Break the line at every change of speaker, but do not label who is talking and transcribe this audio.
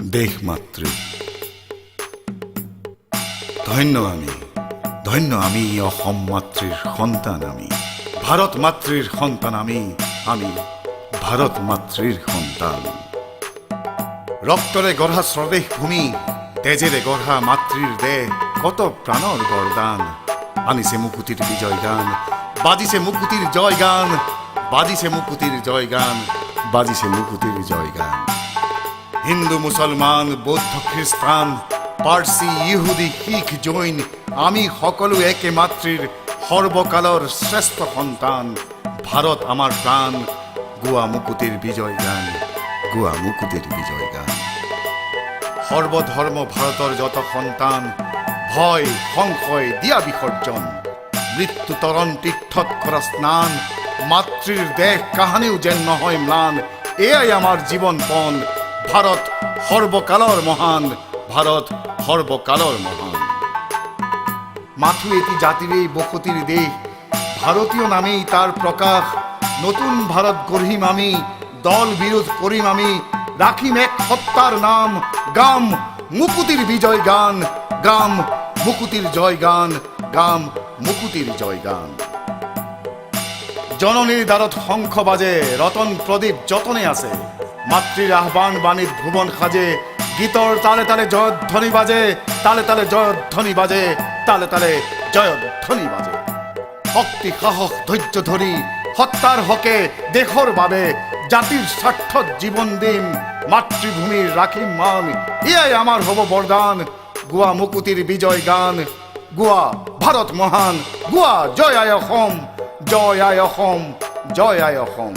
দেহ মাতৃ ধন্য আমি অসম মাতৃৰ সন্তান আমি ভাৰত মাতৃৰ সন্তান আমি ভাৰত মাতৃৰ সন্তান ৰক্তৰে গঢ়া স্বদেশ ভূমি তেজেৰে গঢ়া মাতৃৰ দেহ কত প্ৰাণৰ বৰদান আনিছে মুকুতিৰ বিজয় গান বাজিছে মুকুতিৰ জয় গান বাজিছে মুকুতিৰ জয় গান বাজিছে মুকুতিৰ জয় গান হিন্দু মুসলমান বৌদ্ধ খ্রিস্টান পার্সি ইহুদি শিখ জৈন আমি সকলো একে মাতৃৰ সৰ্বকালৰ শ্ৰেষ্ঠ সন্তান ভাৰত আমাৰ প্ৰাণ গোৱা মুকুতিৰ বিজয় গান গোৱা মুকুতিৰ বিজয় গান সৰ্বধৰ্ম ভাৰতৰ যত সন্তান ভয় সংশয় দিয়া বিসৰ্জন মৃত্যু তৰণ তীৰ্থত কৰা স্নান মাতৃৰ দেহ কাহানিও যেন নহয় ম্লান এয়াই আমাৰ জীৱন পণ ভাৰত সৰ্বকালৰ মহান ভাৰত সৰ্বকালৰ মহান মাথো এটি জাতির এই বসতির দেশ ভারতীয় নামেই তার প্রকাশ নতুন ভারত গঢ়িম আমি দল বিৰোধ কৰিম আমি রাখিম এক সত্তার নাম গাম মুকুতির বিজয় গান গাম মুকুতির জয় গান গাম মুকুতির জয় গান জননীর দ্বাৰত শঙ্খ বাজে রতন প্রদীপ যতনে আছে মাতৃৰ আহ্বান বাণীত ভুবন সাজে গীতৰ তালে তালে জয়ধ্বনি বাজে তালে তালে জয়ধ্বনি বাজে তালে তালে জয়ধ্বনি বাজে শক্তি সাহস ধৈৰ্য ধৰি সত্তাৰ হকে দেশৰ বাবে জাতিৰ স্বাৰ্থত জীৱন দিম মাতৃভূমিৰ ৰাখিম মান এয়াই আমাৰ হ'ব বৰদান গোৱা মুকুতিৰ বিজয় গান গোৱা ভাৰত মহান গোৱা জয় আই অসম জয় আই অসম জয় আই অসম